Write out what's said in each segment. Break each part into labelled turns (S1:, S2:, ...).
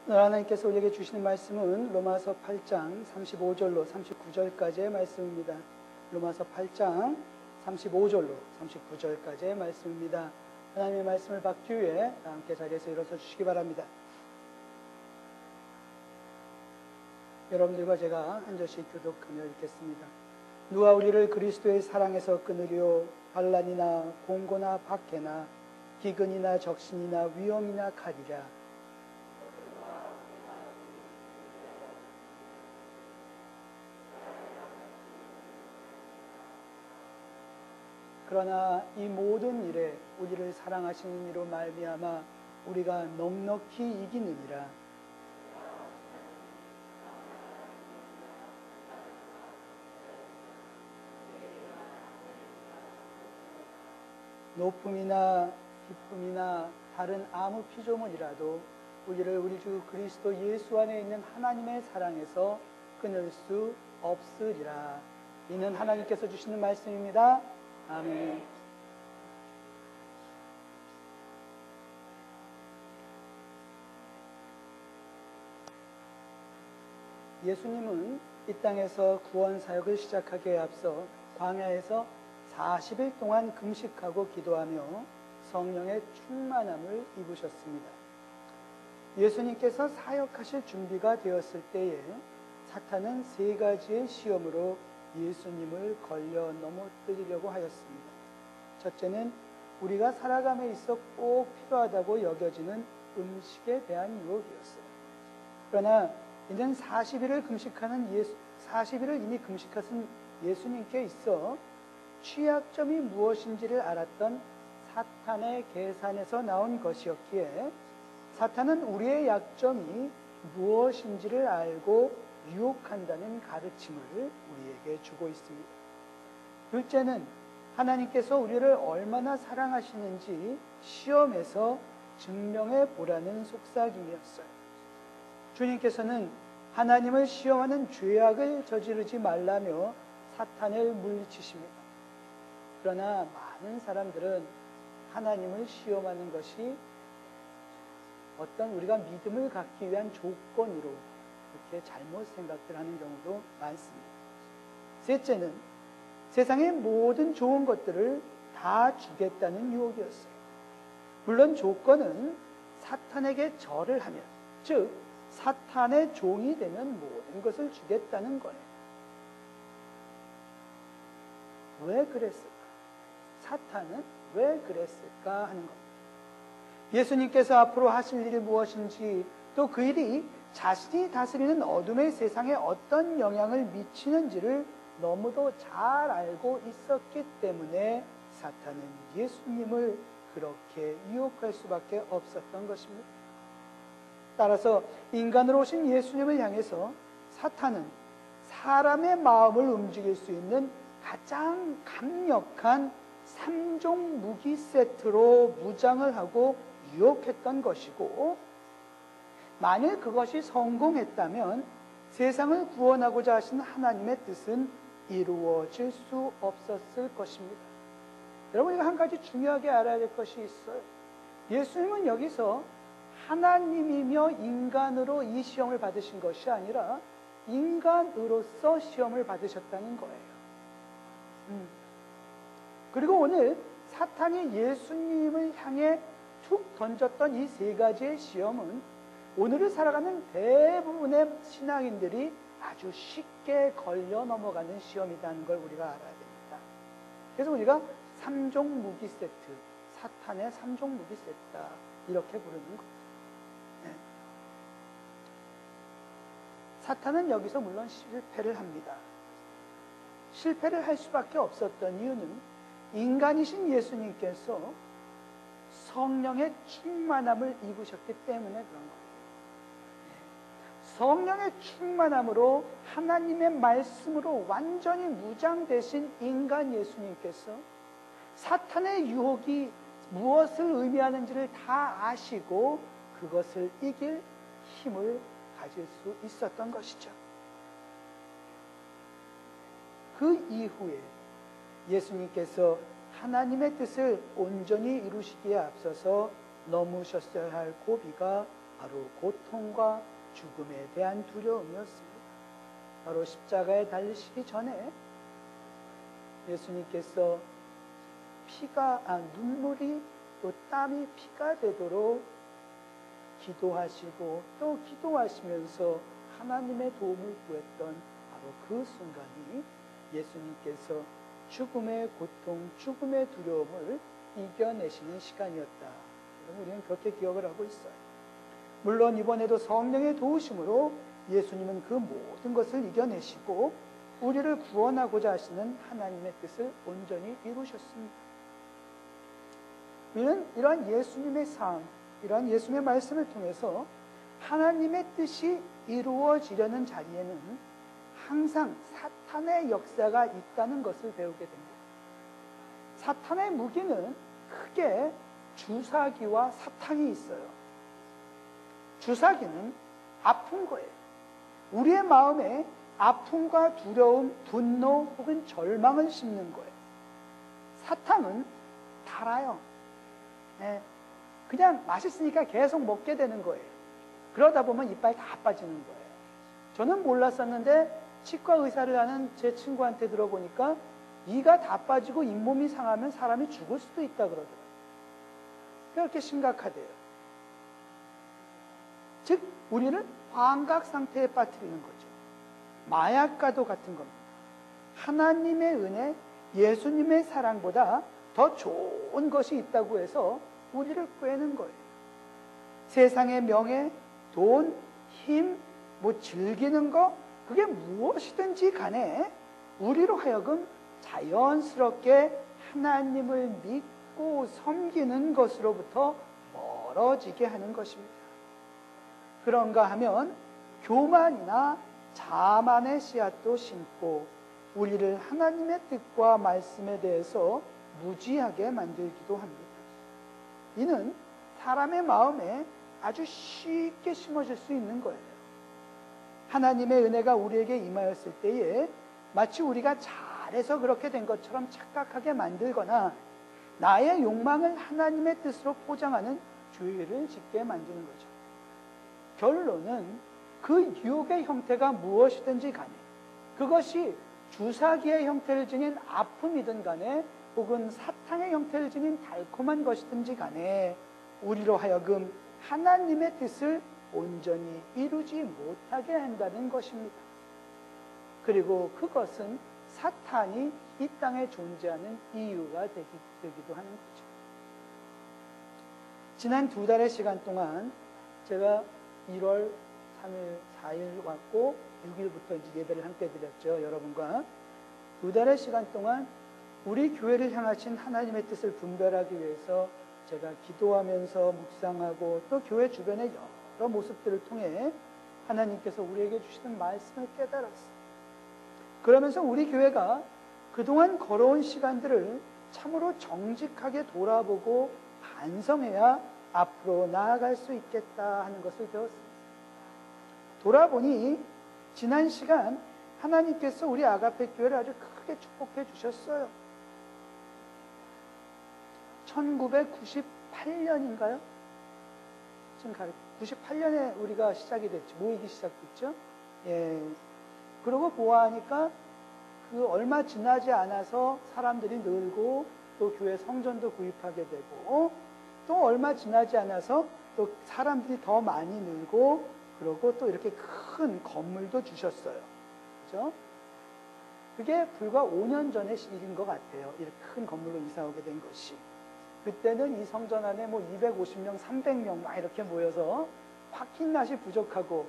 S1: 오늘 하나님께서 우리에게 주시는 말씀은 로마서 8장 35절로 39절까지의 말씀입니다. 로마서 8장 35절로 39절까지의 말씀입니다. 하나님의 말씀을 받기 위해 함께 자리에서 일어서 주시기 바랍니다. 여러분들과 제가 한 절씩 교독하며 읽겠습니다. 누가 우리를 그리스도의 사랑에서 끊으리요? 반란이나 공고나 박해나 기근이나 적신이나 위험이나 칼이랴. 그러나 이 모든 일에 우리를 사랑하시는 이로 말미암아 우리가 넉넉히 이기느니라. 높음이나 기쁨이나 다른 아무 피조물이라도 우리를 우리 주 그리스도 예수 안에 있는 하나님의 사랑에서 끊을 수 없으리라. 이는 하나님께서 주시는 말씀입니다. 아멘. 예수님은 이 땅에서 구원 사역을 시작하기에 앞서 광야에서 40일 동안 금식하고 기도하며 성령의 충만함을 입으셨습니다. 예수님께서 사역하실 준비가 되었을 때에 사탄은 3가지의 시험으로 예수님을 걸려 넘어뜨리려고 하였습니다. 첫째는 우리가 살아감에 있어 꼭 필요하다고 여겨지는 음식에 대한 유혹이었어요. 그러나 이제는 40일을 이미 금식하신 예수님께 있어 취약점이 무엇인지를 알았던 사탄의 계산에서 나온 것이었기에 사탄은 우리의 약점이 무엇인지를 알고 유혹한다는 가르침을 우리에게 주고 있습니다. 둘째는 하나님께서 우리를 얼마나 사랑하시는지 시험에서 증명해 보라는 속삭임이었어요. 주님께서는 하나님을 시험하는 죄악을 저지르지 말라며 사탄을 물리치십니다. 그러나 많은 사람들은 하나님을 시험하는 것이 어떤 우리가 믿음을 갖기 위한 조건으로 이렇게 잘못 생각들 하는 경우도 많습니다. 셋째는 세상의 모든 좋은 것들을 다 주겠다는 유혹이었어요. 물론 조건은 사탄에게 절을 하면, 즉 사탄의 종이 되면 모든 것을 주겠다는 거예요. 왜 그랬을까? 사탄은 왜 그랬을까 하는 겁니다. 예수님께서 앞으로 하실 일이 무엇인지, 또 그 일이 자신이 다스리는 어둠의 세상에 어떤 영향을 미치는지를 너무도 잘 알고 있었기 때문에 사탄은 예수님을 그렇게 유혹할 수밖에 없었던 것입니다. 따라서 인간으로 오신 예수님을 향해서 사탄은 사람의 마음을 움직일 수 있는 가장 강력한 3종 무기 세트로 무장을 하고 유혹했던 것이고, 만일 그것이 성공했다면 세상을 구원하고자 하신 하나님의 뜻은 이루어질 수 없었을 것입니다. 여러분, 이거 한 가지 중요하게 알아야 될 것이 있어요. 예수님은 여기서 하나님이며 인간으로 이 시험을 받으신 것이 아니라 인간으로서 시험을 받으셨다는 거예요. 그리고 오늘 사탄이 예수님을 향해 툭 던졌던 이 3가지의 시험은 오늘을 살아가는 대부분의 신앙인들이 아주 쉽게 걸려 넘어가는 시험이라는 걸 우리가 알아야 됩니다. 그래서 우리가 3종 무기 세트, 사탄의 3종 무기 세트다, 이렇게 부르는 겁니다. 네. 사탄은 여기서 물론 실패를 합니다. 실패를 할 수밖에 없었던 이유는 인간이신 예수님께서 성령의 충만함을 입으셨기 때문에 그런 거예요. 성령의 충만함으로 하나님의 말씀으로 완전히 무장되신 인간 예수님께서 사탄의 유혹이 무엇을 의미하는지를 다 아시고 그것을 이길 힘을 가질 수 있었던 것이죠. 그 이후에 예수님께서 하나님의 뜻을 온전히 이루시기에 앞서서 넘으셨어야 할 고비가 바로 고통과 죽음에 대한 두려움이었습니다. 바로 십자가에 달리시기 전에 예수님께서 눈물이 또 땀이 피가 되도록 기도하시고 또 기도하시면서 하나님의 도움을 구했던 바로 그 순간이 예수님께서 죽음의 고통, 죽음의 두려움을 이겨내시는 시간이었다. 우리는 그렇게 기억을 하고 있어요. 물론 이번에도 성령의 도우심으로 예수님은 그 모든 것을 이겨내시고 우리를 구원하고자 하시는 하나님의 뜻을 온전히 이루셨습니다. 우리는 이러한 예수님의 삶, 이러한 예수님의 말씀을 통해서 하나님의 뜻이 이루어지려는 자리에는 항상 사탄의 역사가 있다는 것을 배우게 됩니다. 사탄의 무기는 크게 주사기와 사탕이 있어요. 주사기는 아픈 거예요. 우리의 마음에 아픔과 두려움, 분노 혹은 절망을 심는 거예요. 사탕은 달아요. 그냥 맛있으니까 계속 먹게 되는 거예요. 그러다 보면 이빨 다 빠지는 거예요. 저는 몰랐었는데 치과 의사를 하는 제 친구한테 들어보니까 이가 다 빠지고 잇몸이 상하면 사람이 죽을 수도 있다 그러더라고요. 그렇게 심각하대요. 즉 우리를 환각 상태에 빠뜨리는 거죠. 마약과도 같은 겁니다. 하나님의 은혜, 예수님의 사랑보다 더 좋은 것이 있다고 해서 우리를 꿰는 거예요. 세상의 명예, 돈, 힘, 즐기는 거, 그게 무엇이든지 간에 우리로 하여금 자연스럽게 하나님을 믿고 섬기는 것으로부터 멀어지게 하는 것입니다. 그런가 하면 교만이나 자만의 씨앗도 심고 우리를 하나님의 뜻과 말씀에 대해서 무지하게 만들기도 합니다. 이는 사람의 마음에 아주 쉽게 심어질 수 있는 거예요. 하나님의 은혜가 우리에게 임하였을 때에 마치 우리가 잘해서 그렇게 된 것처럼 착각하게 만들거나 나의 욕망을 하나님의 뜻으로 포장하는 죄를 짓게 만드는 거죠. 결론은 그 유혹의 형태가 무엇이든지 간에 그것이 주사기의 형태를 지닌 아픔이든 간에 혹은 사탕의 형태를 지닌 달콤한 것이든지 간에 우리로 하여금 하나님의 뜻을 온전히 이루지 못하게 한다는 것입니다. 그리고 그것은 사탄이 이 땅에 존재하는 이유가 되기도 하는 거죠. 지난 2달의 시간 동안 제가 1월 3일, 4일 왔고 6일부터 이제 예배를 함께 드렸죠. 여러분과 2달의 시간 동안 우리 교회를 향하신 하나님의 뜻을 분별하기 위해서 제가 기도하면서 묵상하고 또 교회 주변의 여러 모습들을 통해 하나님께서 우리에게 주시는 말씀을 깨달았어요. 그러면서 우리 교회가 그동안 걸어온 시간들을 참으로 정직하게 돌아보고 반성해야 앞으로 나아갈 수 있겠다 하는 것을 배웠습니다. 돌아보니 지난 시간 하나님께서 우리 아가페 교회를 아주 크게 축복해 주셨어요. 1998년인가요? 지금 98년에 우리가 시작이 됐죠. 모이기 시작됐죠. 예. 그러고 보아하니까 그 얼마 지나지 않아서 사람들이 늘고 또 교회 성전도 구입하게 되고 또 얼마 지나지 않아서 또 사람들이 더 많이 늘고 그러고 또 이렇게 큰 건물도 주셨어요. 그죠? 그게 불과 5년 전의 일인 것 같아요. 이렇게 큰 건물로 이사 오게 된 것이. 그때는 이 성전 안에 250명, 300명 막 이렇게 모여서 파킹낫이 부족하고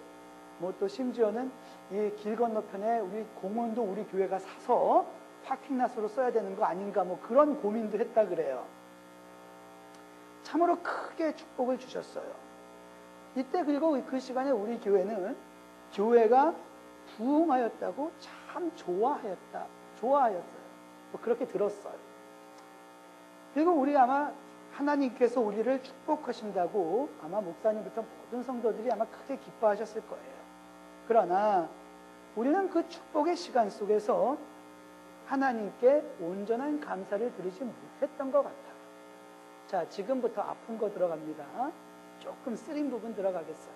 S1: 또 심지어는 이 길 건너편에 우리 공원도 우리 교회가 사서 파킹낫으로 써야 되는 거 아닌가 그런 고민도 했다 그래요. 참으로 크게 축복을 주셨어요. 이때 그리고 그 시간에 우리 교회는 교회가 부흥하였다고 참 좋아하였어요. 그렇게 들었어요. 그리고 우리 아마 하나님께서 우리를 축복하신다고 아마 목사님부터 모든 성도들이 아마 크게 기뻐하셨을 거예요. 그러나 우리는 그 축복의 시간 속에서 하나님께 온전한 감사를 드리지 못했던 것 같아요. 자, 지금부터 아픈 거 들어갑니다. 조금 쓰린 부분 들어가겠어요.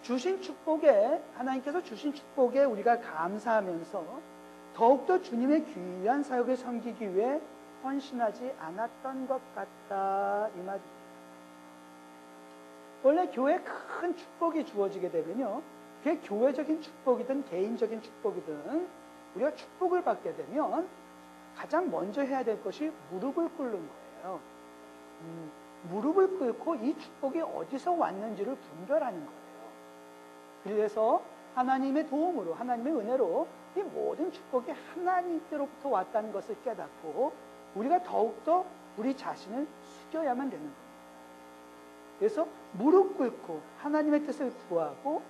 S1: 주신 축복에, 하나님께서 주신 축복에 우리가 감사하면서 더욱더 주님의 귀한 사역을 섬기기 위해 헌신하지 않았던 것 같다, 이 말입니다. 원래 교회에 큰 축복이 주어지게 되면요, 그게 교회적인 축복이든 개인적인 축복이든 우리가 축복을 받게 되면 가장 먼저 해야 될 것이 무릎을 꿇는 거예요. 무릎을 꿇고 이 축복이 어디서 왔는지를 분별하는 거예요. 그래서 하나님의 도움으로, 하나님의 은혜로 이 모든 축복이 하나님께로부터 왔다는 것을 깨닫고 우리가 더욱더 우리 자신을 숙여야만 되는 겁니다. 그래서 무릎 꿇고 하나님의 뜻을 구하고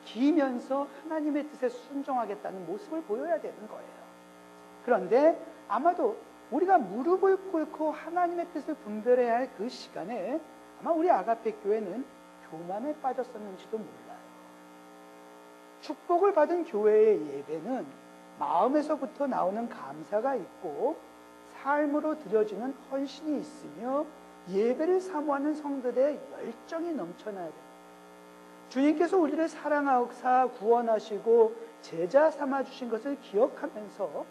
S1: 기면서 하나님의 뜻에 순종하겠다는 모습을 보여야 되는 거예요. 그런데 아마도 우리가 무릎을 꿇고 하나님의 뜻을 분별해야 할 그 시간에 아마 우리 아가페 교회는 교만에 빠졌었는지도 몰라요. 축복을 받은 교회의 예배는 마음에서부터 나오는 감사가 있고 삶으로 드려지는 헌신이 있으며 예배를 사모하는 성들의 열정이 넘쳐나야 됩니다. 주님께서 우리를 사랑하사 구원하시고 제자 삼아주신 것을 기억하면서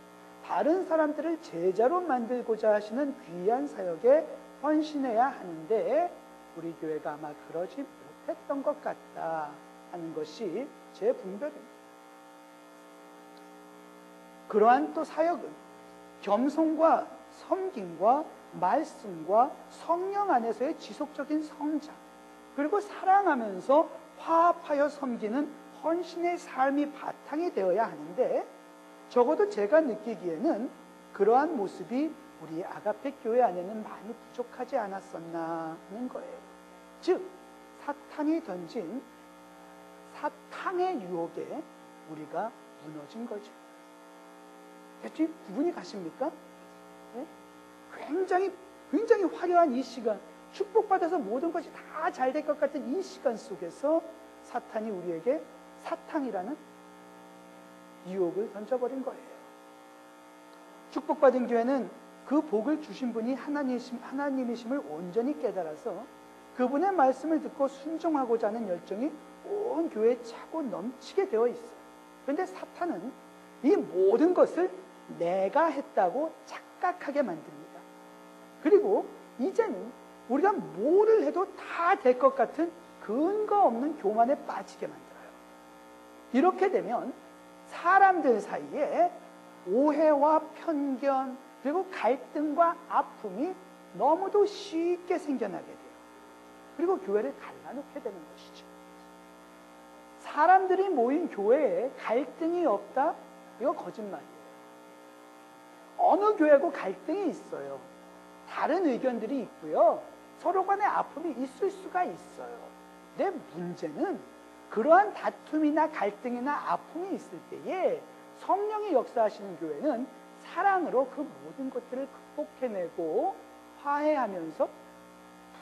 S1: 다른 사람들을 제자로 만들고자 하시는 귀한 사역에 헌신해야 하는데 우리 교회가 아마 그러지 못했던 것 같다 하는 것이 제 분별입니다. 그러한 또 사역은 겸손과 섬김과 말씀과 성령 안에서의 지속적인 성장, 그리고 사랑하면서 화합하여 섬기는 헌신의 삶이 바탕이 되어야 하는데 적어도 제가 느끼기에는 그러한 모습이 우리 아가페 교회 안에는 많이 부족하지 않았었나 하는 거예요. 즉 사탄이 던진 사탕의 유혹에 우리가 무너진 거죠. 대충 구분이 가십니까? 네? 굉장히 화려한 이 시간, 축복받아서 모든 것이 다 잘 될 것 같은 이 시간 속에서 사탄이 우리에게 사탕이라는 유혹을 던져버린 거예요. 축복받은 교회는 그 복을 주신 분이 하나님이심을 온전히 깨달아서 그분의 말씀을 듣고 순종하고자 하는 열정이 온 교회에 차고 넘치게 되어 있어요. 그런데 사탄은 이 모든 것을 내가 했다고 착각하게 만듭니다. 그리고 이제는 우리가 뭐를 해도 다 될 것 같은 근거 없는 교만에 빠지게 만들어요. 이렇게 되면 사람들 사이에 오해와 편견 그리고 갈등과 아픔이 너무도 쉽게 생겨나게 돼요. 그리고 교회를 갈라놓게 되는 것이죠. 사람들이 모인 교회에 갈등이 없다? 이거 거짓말이에요. 어느 교회고 갈등이 있어요. 다른 의견들이 있고요. 서로 간에 아픔이 있을 수가 있어요. 근데 문제는 그러한 다툼이나 갈등이나 아픔이 있을 때에 성령이 역사하시는 교회는 사랑으로 그 모든 것들을 극복해내고 화해하면서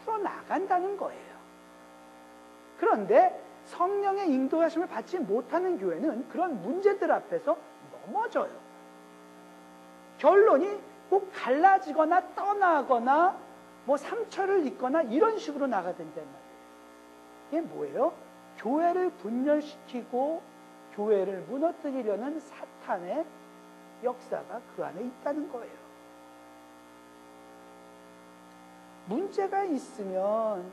S1: 풀어나간다는 거예요. 그런데 성령의 인도하심을 받지 못하는 교회는 그런 문제들 앞에서 넘어져요. 결론이 꼭 갈라지거나 떠나거나 뭐 상처를 입거나 이런 식으로 나가된단 말이에요. 이게 뭐예요? 교회를 분열시키고 교회를 무너뜨리려는 사탄의 역사가 그 안에 있다는 거예요. 문제가 있으면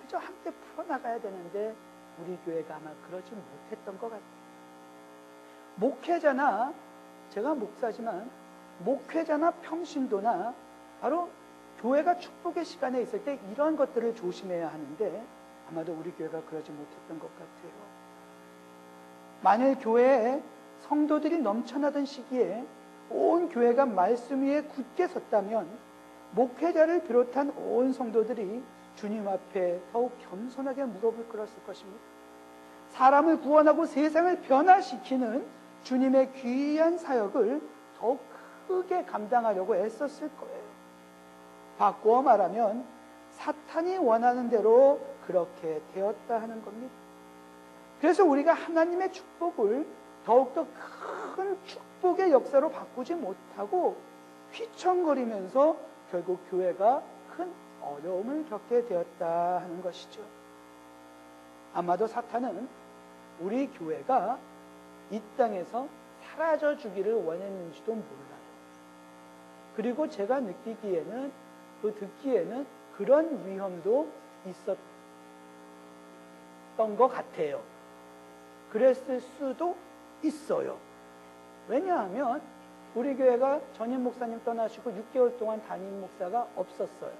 S1: 그저 함께 풀어나가야 되는데 우리 교회가 아마 그러지 못했던 것 같아요. 목회자나, 제가 목사지만 목회자나 평신도나 바로 교회가 축복의 시간에 있을 때 이런 것들을 조심해야 하는데 아마도 우리 교회가 그러지 못했던 것 같아요. 만일 교회에 성도들이 넘쳐나던 시기에 온 교회가 말씀 위에 굳게 섰다면 목회자를 비롯한 온 성도들이 주님 앞에 더욱 겸손하게 무릎을 꿇었을 것입니다. 사람을 구원하고 세상을 변화시키는 주님의 귀한 사역을 더욱 크게 감당하려고 애썼을 거예요. 바꾸어 말하면 사탄이 원하는 대로 그렇게 되었다 하는 겁니다. 그래서 우리가 하나님의 축복을 더욱더 큰 축복의 역사로 바꾸지 못하고 휘청거리면서 결국 교회가 큰 어려움을 겪게 되었다 하는 것이죠. 아마도 사탄은 우리 교회가 이 땅에서 사라져 주기를 원했는지도 몰라요. 그리고 제가 느끼기에는, 듣기에는 그런 위험도 있었던 것 같아요. 그랬을 수도 있어요. 왜냐하면 우리 교회가 전임 목사님 떠나시고 6개월 동안 담임 목사가 없었어요.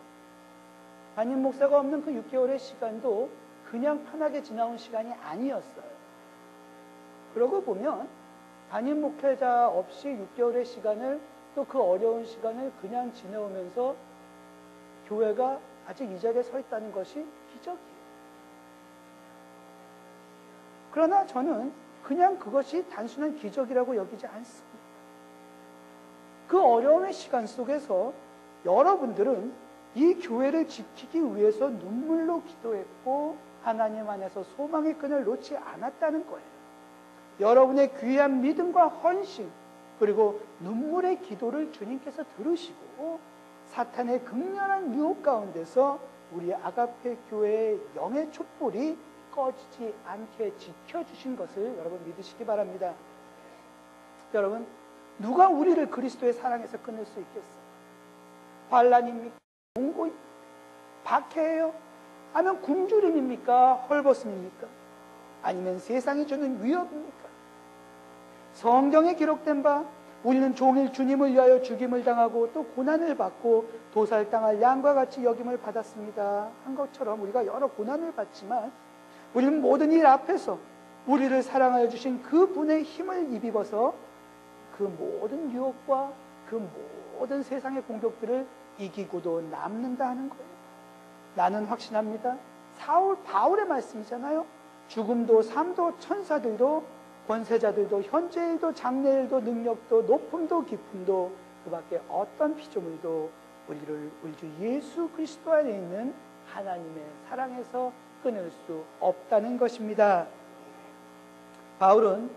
S1: 담임 목사가 없는 그 6개월의 시간도 그냥 편하게 지나온 시간이 아니었어요. 그러고 보면 담임 목회자 없이 6개월의 시간을, 또 그 어려운 시간을 그냥 지내오면서 교회가 아직 이 자리에 서 있다는 것이 기적이에요. 그러나 저는 그냥 그것이 단순한 기적이라고 여기지 않습니다. 그 어려움의 시간 속에서 여러분들은 이 교회를 지키기 위해서 눈물로 기도했고 하나님 안에서 소망의 끈을 놓지 않았다는 거예요. 여러분의 귀한 믿음과 헌신, 그리고 눈물의 기도를 주님께서 들으시고 사탄의 극렬한 유혹 가운데서 우리 아가페 교회의 영의 촛불이 꺼지지 않게 지켜주신 것을 여러분 믿으시기 바랍니다. 여러분, 누가 우리를 그리스도의 사랑에서 끊을 수 있겠어요? 환난입니까? 공고입니까? 박해예요? 아니면 굶주림입니까? 헐벗음입니까? 아니면 세상이 주는 위협입니까? 성경에 기록된 바 우리는 종일 주님을 위하여 죽임을 당하고 또 고난을 받고 도살당할 양과 같이 여김을 받았습니다 한 것처럼 우리가 여러 고난을 받지만 우리는 모든 일 앞에서 우리를 사랑하여 주신 그분의 힘을 입어서 그 모든 유혹과 그 모든 세상의 공격들을 이기고도 남는다 하는 거예요. 나는 확신합니다. 바울의 말씀이잖아요. 죽음도 삶도 천사들도 권세자들도 현재일도 장래일도 능력도 높음도 깊음도 그 밖에 어떤 피조물도 우리를 우리 주 예수 그리스도 안에 있는 하나님의 사랑에서 끊을 수 없다는 것입니다. 바울은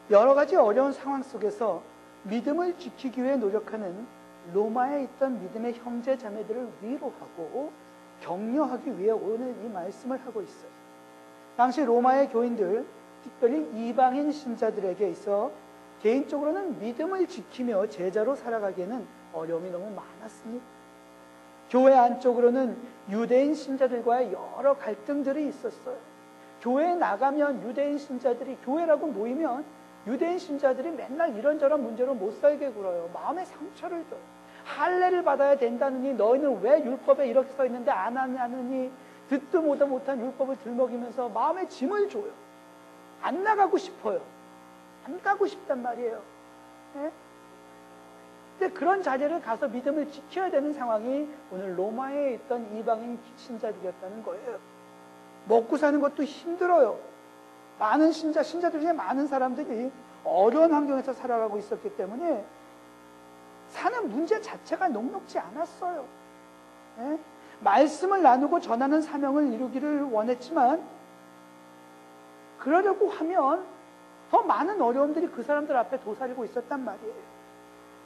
S1: 여러 가지 어려운 상황 속에서 믿음을 지키기 위해 노력하는 로마에 있던 믿음의 형제 자매들을 위로하고 격려하기 위해 오늘 이 말씀을 하고 있어요. 당시 로마의 교인들, 특별히 이방인 신자들에게 있어 개인적으로는 믿음을 지키며 제자로 살아가기에는 어려움이 너무 많았습니다. 교회 안쪽으로는 유대인 신자들과의 여러 갈등들이 있었어요. 교회에 나가면 유대인 신자들이, 교회라고 모이면 유대인 신자들이 맨날 이런저런 문제로 못 살게 굴어요. 마음에 상처를 줘요. 할례를 받아야 된다느니 너희는 왜 율법에 이렇게 써 있는데 안 하느니, 듣도 보도 못한 율법을 들먹이면서 마음에 짐을 줘요. 안 나가고 싶어요. 안 가고 싶단 말이에요. 네? 근데 그런 자리를 가서 믿음을 지켜야 되는 상황이 오늘 로마에 있던 이방인 신자들이었다는 거예요. 먹고 사는 것도 힘들어요. 많은 신자들 중에 많은 사람들이 어려운 환경에서 살아가고 있었기 때문에 사는 문제 자체가 녹록지 않았어요. 네? 말씀을 나누고 전하는 사명을 이루기를 원했지만 그러려고 하면 더 많은 어려움들이 그 사람들 앞에 도사리고 있었단 말이에요.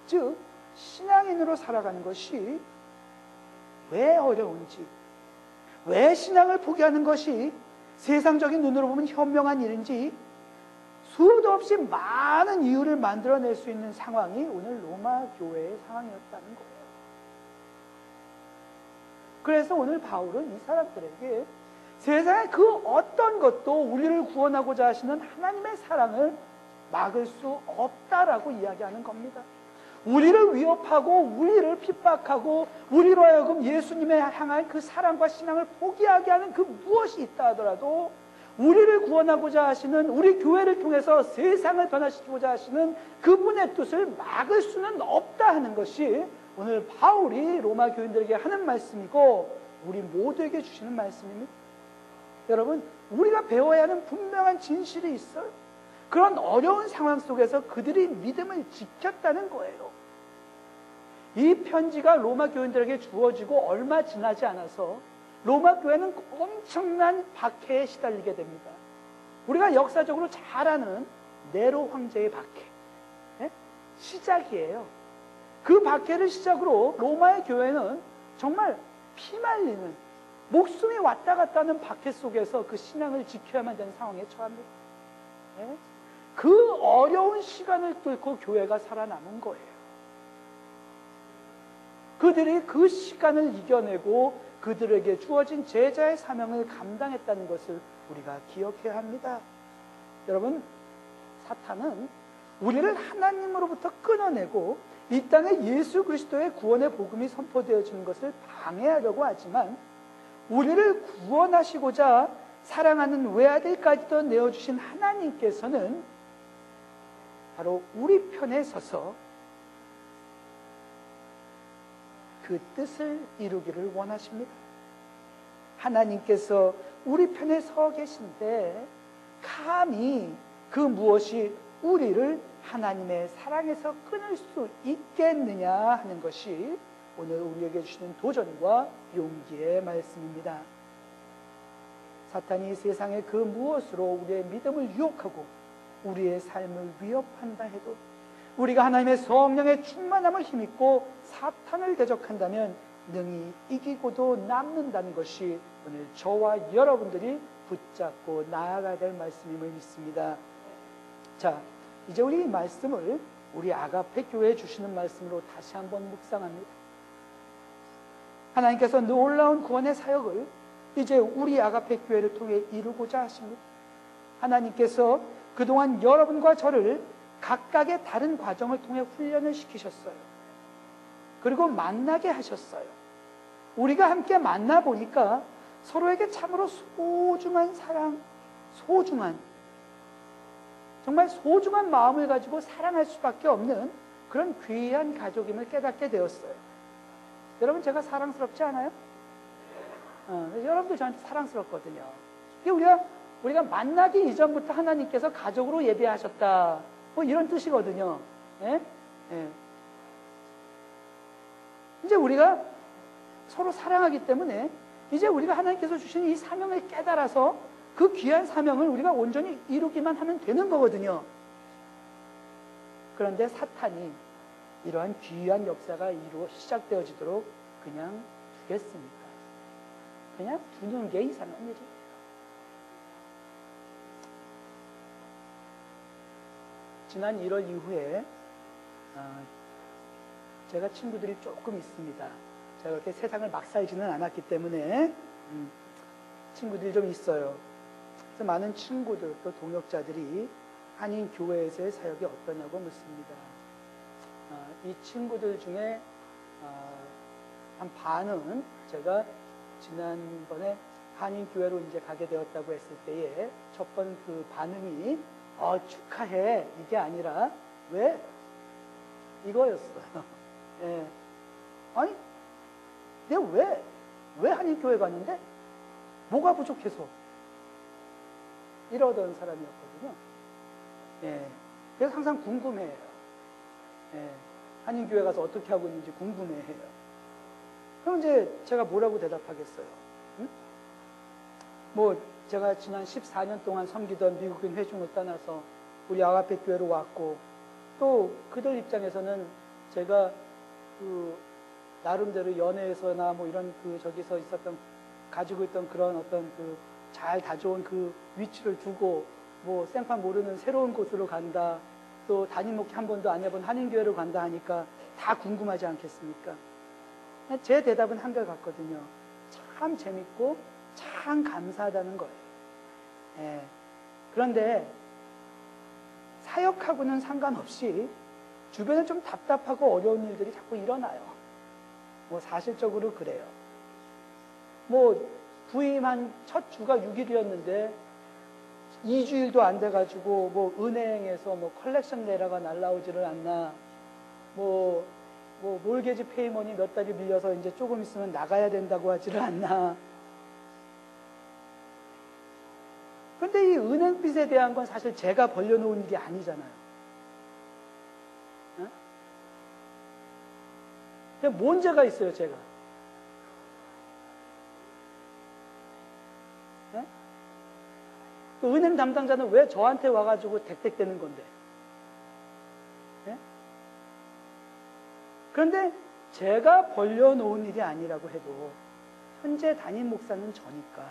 S1: 즉 신앙인으로 살아가는 것이 왜 어려운지, 왜 신앙을 포기하는 것이 세상적인 눈으로 보면 현명한 일인지 수도 없이 많은 이유를 만들어낼 수 있는 상황이 오늘 로마 교회의 상황이었다는 거예요. 그래서 오늘 바울은 이 사람들에게 세상의 그 어떤 것도 우리를 구원하고자 하시는 하나님의 사랑을 막을 수 없다라고 이야기하는 겁니다. 우리를 위협하고 우리를 핍박하고 우리로 하여금 예수님에 향한 그 사랑과 신앙을 포기하게 하는 그 무엇이 있다 하더라도 우리를 구원하고자 하시는, 우리 교회를 통해서 세상을 변화시키고자 하시는 그분의 뜻을 막을 수는 없다 하는 것이 오늘 바울이 로마 교인들에게 하는 말씀이고 우리 모두에게 주시는 말씀입니다. 여러분, 우리가 배워야 하는 분명한 진실이 있어요. 그런 어려운 상황 속에서 그들이 믿음을 지켰다는 거예요. 이 편지가 로마 교인들에게 주어지고 얼마 지나지 않아서 로마 교회는 엄청난 박해에 시달리게 됩니다. 우리가 역사적으로 잘 아는 네로 황제의 박해, 네? 시작이에요. 그 박해를 시작으로 로마의 교회는 정말 피말리는, 목숨이 왔다 갔다 하는 박해 속에서 그 신앙을 지켜야만 되는 상황에 처합니다. 네? 그 어려운 시간을 뚫고 교회가 살아남은 거예요. 그들이 그 시간을 이겨내고 그들에게 주어진 제자의 사명을 감당했다는 것을 우리가 기억해야 합니다. 여러분, 사탄은 우리를 하나님으로부터 끊어내고 이 땅에 예수 그리스도의 구원의 복음이 선포되어지는 것을 방해하려고 하지만, 우리를 구원하시고자 사랑하는 외아들까지도 내어주신 하나님께서는 바로 우리 편에 서서 그 뜻을 이루기를 원하십니다. 하나님께서 우리 편에 서 계신데 감히 그 무엇이 우리를 하나님의 사랑에서 끊을 수 있겠느냐 하는 것이 오늘 우리에게 주시는 도전과 용기의 말씀입니다. 사탄이 세상의 그 무엇으로 우리의 믿음을 유혹하고 우리의 삶을 위협한다 해도 우리가 하나님의 성령의 충만함을 힘입고 사탄을 대적한다면 능히 이기고도 남는다는 것이 오늘 저와 여러분들이 붙잡고 나아가야 될 말씀임을 믿습니다. 자, 이제 우리 이 말씀을 우리 아가페 교회에 주시는 말씀으로 다시 한번 묵상합니다. 하나님께서 놀라운 구원의 사역을 이제 우리 아가페 교회를 통해 이루고자 하십니다. 하나님께서 그동안 여러분과 저를 각각의 다른 과정을 통해 훈련을 시키셨어요. 그리고 만나게 하셨어요. 우리가 함께 만나보니까 서로에게 참으로 소중한 사랑, 정말 소중한 마음을 가지고 사랑할 수밖에 없는 그런 귀한 가족임을 깨닫게 되었어요. 여러분, 제가 사랑스럽지 않아요? 여러분도 저한테 사랑스럽거든요. 이게 우리가 만나기 이전부터 하나님께서 가족으로 예배하셨다, 뭐 이런 뜻이거든요. 예? 예. 이제 우리가 서로 사랑하기 때문에 이제 우리가 하나님께서 주신 이 사명을 깨달아서 그 귀한 사명을 우리가 온전히 이루기만 하면 되는 거거든요. 그런데 사탄이 이러한 귀한 역사가 시작되어지도록 그냥 두겠습니까? 그냥 두는 게 이상한 일이에요. 지난 1월 이후에 제가 친구들이 조금 있습니다. 제가 그렇게 세상을 막 살지는 않았기 때문에 친구들이 좀 있어요. 그래서 많은 친구들 또 동역자들이 한인교회에서의 사역이 어떠냐고 묻습니다. 이 친구들 중에 한 반은 제가 지난번에 한인교회로 이제 가게 되었다고 했을 때에 첫 번 그 반응이 축하해, 이게 아니라 왜? 이거였어요. 예. 아니, 내가 왜 한인교회 갔는데? 뭐가 부족해서? 이러던 사람이었거든요. 예. 그래서 항상 궁금해해요. 예. 한인교회 가서 어떻게 하고 있는지 궁금해해요. 그럼 이제 제가 뭐라고 대답하겠어요? 응? 뭐 제가 지난 14년 동안 섬기던 미국인 회중을 떠나서 우리 아가페 교회로 왔고, 또 그들 입장에서는 제가 그 나름대로 연애에서나 뭐 이런 저기서 가지고 있던 그런 어떤 잘 다져온 그 위치를 두고 뭐 생판 모르는 새로운 곳으로 간다, 또 담임 목회 한 번도 안 해본 한인교회로 간다 하니까 다 궁금하지 않겠습니까? 제 대답은 한결같거든요. 참 재밌고 참 감사하다는 거예요. 예. 그런데 사역하고는 상관없이 주변에 좀 답답하고 어려운 일들이 자꾸 일어나요. 뭐 사실적으로 그래요. 뭐 부임한 첫 주가 6일이었는데 2주일도 안 돼가지고 뭐 은행에서 뭐 컬렉션 내라가 날라오지를 않나, 뭐 몰게지 페이먼이 몇 달이 밀려서 이제 조금 있으면 나가야 된다고 하지를 않나. 근데 이 은행빚에 대한 건 사실 제가 벌려놓은 일이 아니잖아요. 그냥 문제가 있어요, 제가. 네? 그 은행 담당자는 왜 저한테 와가지고 댁댁대는 건데? 네? 그런데 제가 벌려놓은 일이 아니라고 해도 현재 담임 목사는 저니까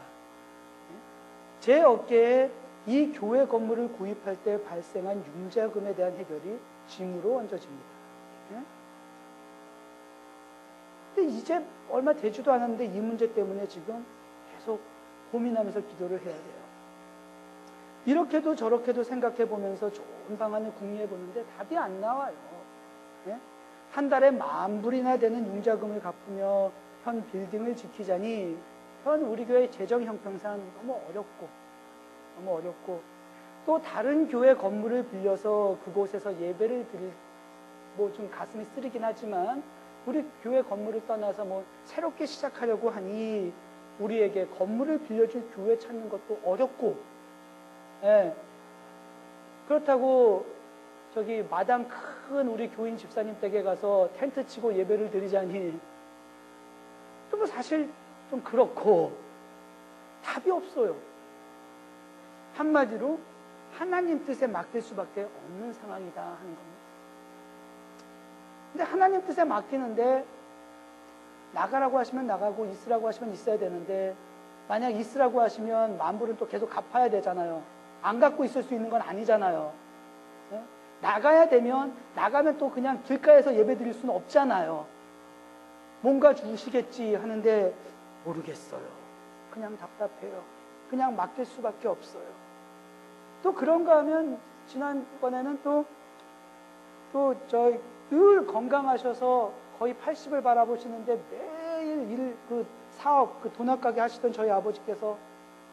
S1: 제 어깨에 이 교회 건물을 구입할 때 발생한 융자금에 대한 해결이 짐으로 얹어집니다. 근데 이제 얼마 되지도 않았는데 이 문제 때문에 지금 계속 고민하면서 기도를 해야 돼요. 이렇게도 저렇게도 생각해 보면서 좋은 방안을 궁리해 보는데 답이 안 나와요. 한 달에 10,000불이나 되는 융자금을 갚으며 현 빌딩을 지키자니 현 우리 교회 재정 형편상 너무 어렵고 또 다른 교회 건물을 빌려서 그곳에서 예배를 드릴 뭐 좀 가슴이 쓰리긴 하지만 우리 교회 건물을 떠나서 뭐 새롭게 시작하려고 하니 우리에게 건물을 빌려줄 교회 찾는 것도 어렵고 그렇다고 저기 마당 큰 우리 교인 집사님 댁에 가서 텐트 치고 예배를 드리자니 또 사실 좀 그렇고 답이 없어요. 한마디로 하나님 뜻에 맡길 수밖에 없는 상황이다 하는 겁니다. 근데 하나님 뜻에 맡기는데 나가라고 하시면 나가고 있으라고 하시면 있어야 되는데 만약 있으라고 하시면 10,000불은 또 계속 갚아야 되잖아요. 안 갖고 있을 수 있는 건 아니잖아요. 나가야 되면 나가면 또 그냥 길가에서 예배 드릴 수는 없잖아요. 뭔가 주시겠지 하는데 모르겠어요. 그냥 답답해요. 그냥 맡길 수밖에 없어요. 또 그런가 하면 지난번에는 늘 건강하셔서 거의 80을 바라보시는데 매일 사업, 돈 아까게 하시던 저희 아버지께서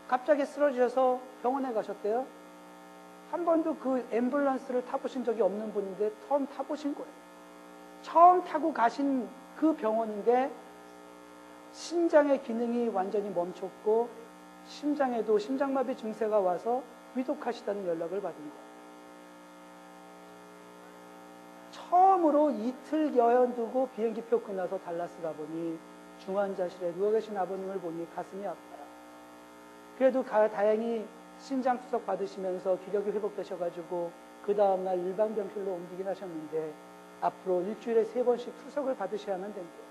S1: 갑자기 쓰러지셔서 병원에 가셨대요. 한 번도 그 앰뷸런스를 타보신 적이 없는 분인데 처음 타보신 거예요. 처음 타고 가신 그 병원인데 심장의 기능이 완전히 멈췄고 심장에도 심장마비 증세가 와서 위독하시다는 연락을 받은 거예요. 처음으로 이틀 여행 두고 비행기표 끝나서 달라스 가보니 중환자실에 누워 계신 아버님을 보니 가슴이 아파요. 그래도 다행히 신장 투석 받으시면서 기력이 회복되셔가지고 그 다음날 일반 병실로 옮기긴 하셨는데 앞으로 일주일에 3번씩 투석을 받으셔야만 된대요.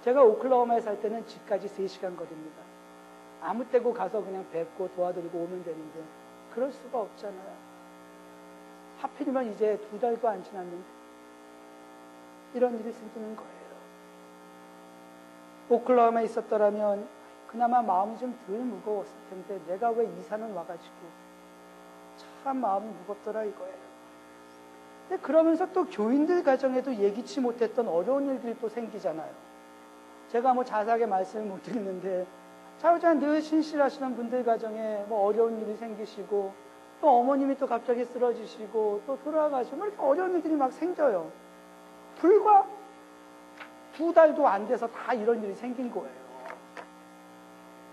S1: 제가 오클라호마에 살 때는 집까지 3시간 거리입니다. 아무 때고 가서 그냥 뵙고 도와드리고 오면 되는데 그럴 수가 없잖아요. 하필이면 이제 2달도 안 지났는데 이런 일이 생기는 거예요. 오클라호마에 있었더라면 그나마 마음이 좀 덜 무거웠을 텐데 내가 왜 이사는 와가지고 참 마음이 무겁더라 이거예요. 근데 그러면서 또 교인들 가정에도 예기치 못했던 어려운 일들이 또 생기잖아요. 제가 뭐 자세하게 말씀을 못 드리는데 자우장 늘 신실하시는 분들 가정에 뭐 어려운 일이 생기시고 또 어머님이 또 갑자기 쓰러지시고 또 돌아가시고 이렇게 어려운 일들이 막 생겨요. 불과 2달도 안 돼서 다 이런 일이 생긴 거예요.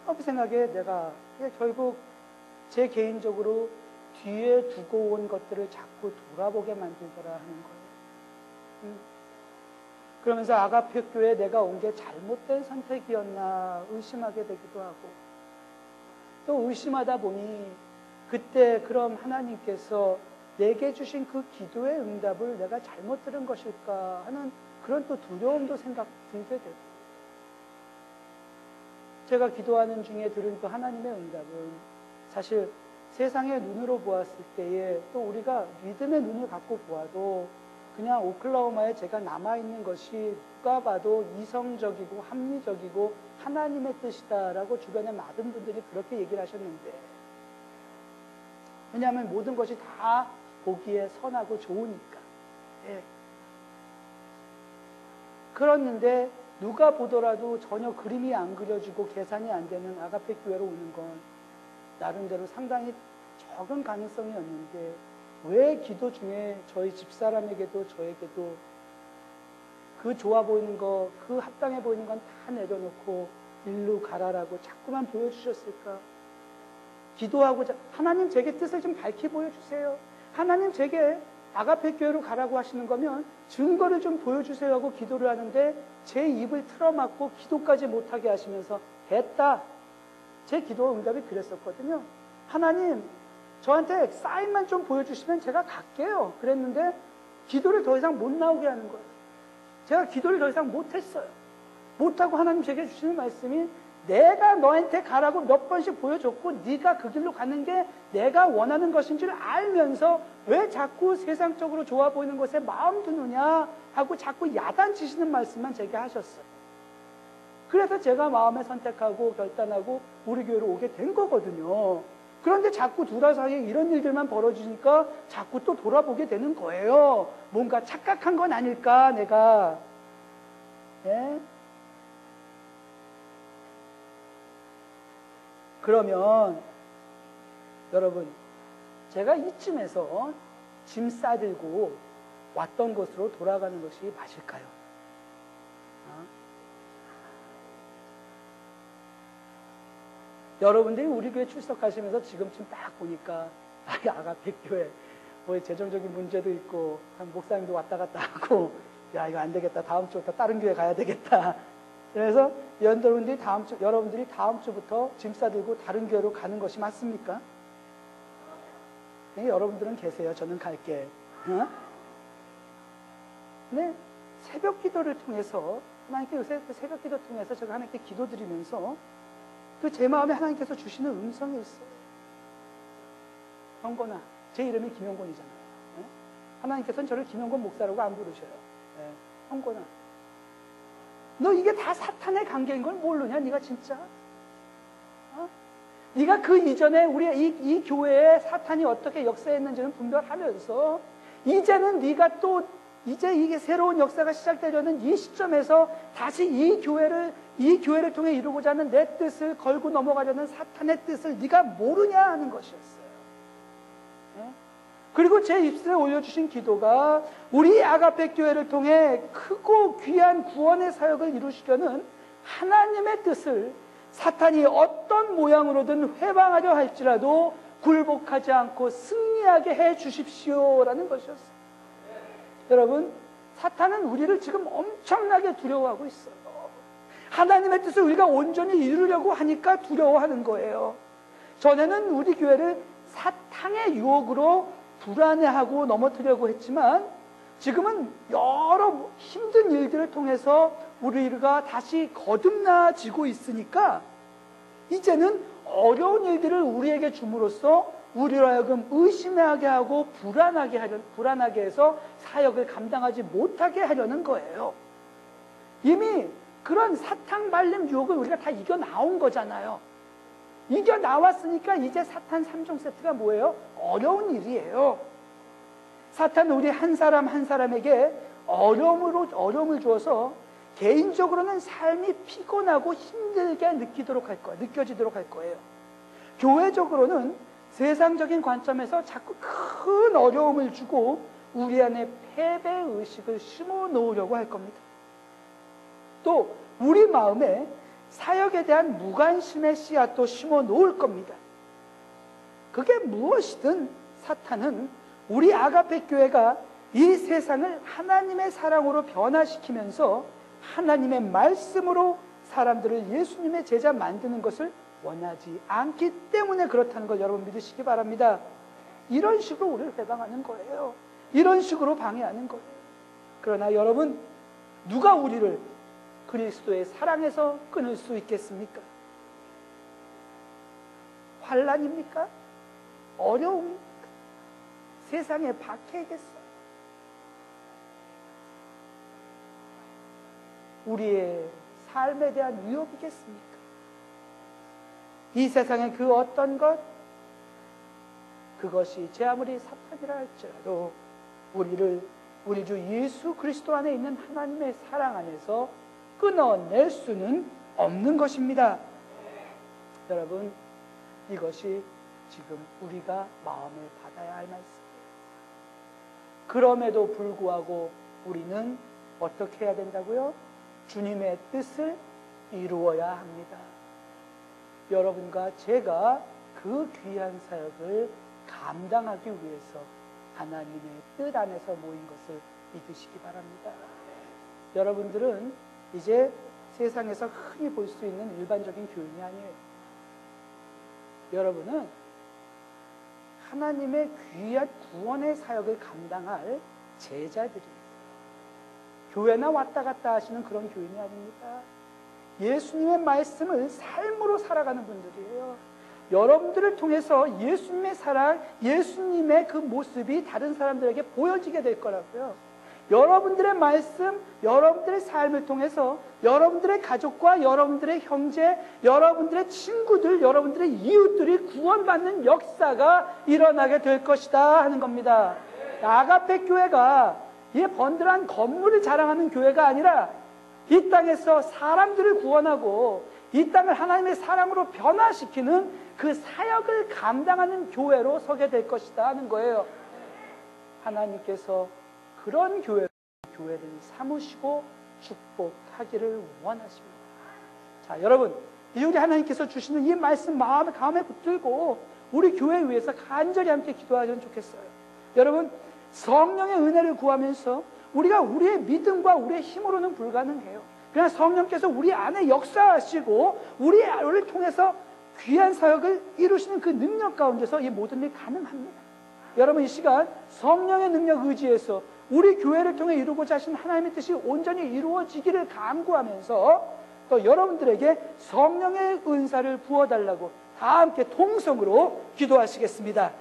S1: 그 생각에 내가 결국 제 개인적으로 뒤에 두고 온 것들을 자꾸 돌아보게 만들더라 하는 거예요. 그러면서 아가페 교회에 내가 온 게 잘못된 선택이었나 의심하게 되기도 하고 또 의심하다 보니 그때 그럼 하나님께서 내게 주신 그 기도의 응답을 내가 잘못 들은 것일까 하는 그런 또 두려움도 생각 들게 되고 제가 기도하는 중에 들은 그 하나님의 응답은 사실 세상의 눈으로 보았을 때에 또 우리가 믿음의 눈을 갖고 보아도 그냥 오클라호마에 제가 남아있는 것이 누가 봐도 이성적이고 합리적이고 하나님의 뜻이다라고 주변의 많은 분들이 그렇게 얘기를 하셨는데 왜냐하면 모든 것이 다 보기에 선하고 좋으니까. 그랬는데 누가 보더라도 전혀 그림이 안 그려지고 계산이 안 되는 아가페 교회로 오는 건 나름대로 상당히 적은 가능성이었는데 왜 기도 중에 저희 집사람에게도 저에게도 그 좋아 보이는 거, 그 합당해 보이는 건 다 내려놓고 일로 가라라고 자꾸만 보여주셨을까? 기도하고 하나님 제게 뜻을 좀 밝히 보여주세요. 하나님 제게 아가페 교회로 가라고 하시는 거면 증거를 좀 보여주세요 하고 기도를 하는데 제 입을 틀어막고 기도까지 못하게 하시면서 됐다. 제 기도 응답이 그랬었거든요. 하나님 저한테 사인만 좀 보여주시면 제가 갈게요. 그랬는데 기도를 더 이상 못 나오게 하는 거예요. 제가 기도를 더 이상 못했어요. 못하고 하나님 제게 주시는 말씀이 내가 너한테 가라고 몇 번씩 보여줬고 네가 그 길로 가는 게 내가 원하는 것인 줄 알면서 왜 자꾸 세상적으로 좋아 보이는 것에 마음 두느냐 하고 자꾸 야단치시는 말씀만 제게 하셨어요. 그래서 제가 마음에 선택하고 결단하고 우리 교회로 오게 된 거거든요. 그런데 자꾸 두 달 사이에 이런 일들만 벌어지니까 자꾸 또 돌아보게 되는 거예요. 뭔가 착각한 건 아닐까 내가. 예? 그러면 여러분 제가 이쯤에서 짐 싸들고 왔던 곳으로 돌아가는 것이 맞을까요? 여러분들이 우리 교회 출석하시면서 지금쯤 딱 보니까 아가백교회 뭐 재정적인 문제도 있고 목사님도 왔다 갔다 하고 야 이거 안 되겠다 다음 주부터 다른 교회 가야 되겠다. 그래서 여러분들이 다음 주부터 짐 싸들고 다른 교회로 가는 것이 맞습니까? 네, 여러분들은 계세요. 저는 갈게. 네, 새벽 기도를 통해서 하나님께 요새 새벽 기도 통해서 제가 하나님께 기도드리면서 그 제 마음에 하나님께서 주시는 음성이 있어요. 형건아, 제 이름이 김형건이잖아요. 네? 하나님께서는 저를 김형건 목사라고 안 부르셔요. 네, 형건아, 너 이게 다 사탄의 관계인 걸 모르냐? 네가 진짜? 네가 그 이전에 우리 이 교회에 사탄이 어떻게 역사했는지는 분별하면서 이제는 네가 또 이제 이게 새로운 역사가 시작되려는 이 시점에서 다시 이 교회를 통해 이루고자 하는 내 뜻을 걸고 넘어가려는 사탄의 뜻을 네가 모르냐 하는 것이었어요. 네? 그리고 제 입술에 올려주신 기도가 우리 아가페 교회를 통해 크고 귀한 구원의 사역을 이루시려는 하나님의 뜻을 사탄이 어떤 모양으로든 회방하려 할지라도 굴복하지 않고 승리하게 해 주십시오라는 것이었어요. 여러분, 사탄은 우리를 지금 엄청나게 두려워하고 있어요. 하나님의 뜻을 우리가 온전히 이루려고 하니까 두려워하는 거예요. 전에는 우리 교회를 사탄의 유혹으로 불안해하고 넘어뜨려고 했지만 지금은 여러 힘든 일들을 통해서 우리가 다시 거듭나지고 있으니까 이제는 어려운 일들을 우리에게 줌으로써 우리로 하여금 의심하게 하고 불안하게 해서 사역을 감당하지 못하게 하려는 거예요. 이미 그런 사탄 말림 유혹을 우리가 다 이겨 나온 거잖아요. 이겨 나왔으니까 이제 사탄 3종 세트가 뭐예요? 어려운 일이에요. 사탄은 우리 한 사람 한 사람에게 어려움을 주어서 개인적으로는 삶이 피곤하고 힘들게 느껴지도록 할 거예요. 교회적으로는 세상적인 관점에서 자꾸 큰 어려움을 주고 우리 안에 패배의식을 심어 놓으려고 할 겁니다. 또 우리 마음에 사역에 대한 무관심의 씨앗도 심어 놓을 겁니다. 그게 무엇이든 사탄은 우리 아가페 교회가 이 세상을 하나님의 사랑으로 변화시키면서 하나님의 말씀으로 사람들을 예수님의 제자 만드는 것을 원하지 않기 때문에 그렇다는 걸 여러분 믿으시기 바랍니다. 이런 식으로 우리를 배방하는 거예요. 이런 식으로 방해하는 거예요. 그러나 여러분, 누가 우리를 그리스도의 사랑에서 끊을 수 있겠습니까? 환난입니까? 어려움입니까? 세상에 박해겠어요? 우리의 삶에 대한 위협이겠습니까? 이 세상의 그 어떤 것, 그것이 제 아무리 사탄이라 할지라도 우리 주 예수 그리스도 안에 있는 하나님의 사랑 안에서 끊어낼 수는 없는 것입니다. 여러분, 이것이 지금 우리가 마음에 받아야 할 말씀이에요. 그럼에도 불구하고 우리는 어떻게 해야 된다고요? 주님의 뜻을 이루어야 합니다. 여러분과 제가 그 귀한 사역을 감당하기 위해서 하나님의 뜻 안에서 모인 것을 믿으시기 바랍니다. 여러분들은 이제 세상에서 흔히 볼 수 있는 일반적인 교인이 아니에요. 여러분은 하나님의 귀한 구원의 사역을 감당할 제자들이에요. 교회나 왔다 갔다 하시는 그런 교인이 아닙니다. 예수님의 말씀을 삶으로 살아가는 분들이에요. 여러분들을 통해서 예수님의 사랑, 예수님의 그 모습이 다른 사람들에게 보여지게 될 거라고요. 여러분들의 말씀, 여러분들의 삶을 통해서 여러분들의 가족과 여러분들의 형제, 여러분들의 친구들, 여러분들의 이웃들이 구원받는 역사가 일어나게 될 것이다 하는 겁니다. 아가페 교회가 이 번들한 건물을 자랑하는 교회가 아니라 이 땅에서 사람들을 구원하고 이 땅을 하나님의 사랑으로 변화시키는 그 사역을 감당하는 교회로 서게 될 것이다 하는 거예요. 하나님께서 그런 교회를 삼으시고 축복하기를 원하십니다. 자, 여러분, 우리 하나님께서 주시는 이 말씀 마음에 붙들고 우리 교회 위해서 간절히 함께 기도하면 좋겠어요. 여러분, 성령의 은혜를 구하면서 우리가 우리의 믿음과 우리의 힘으로는 불가능해요. 그냥 성령께서 우리 안에 역사하시고 우리를 통해서 귀한 사역을 이루시는 그 능력 가운데서 이 모든 일이 가능합니다. 여러분, 이 시간 성령의 능력 의지해서 우리 교회를 통해 이루고자 하신 하나님의 뜻이 온전히 이루어지기를 간구하면서 또 여러분들에게 성령의 은사를 부어달라고 다 함께 통성으로 기도하시겠습니다.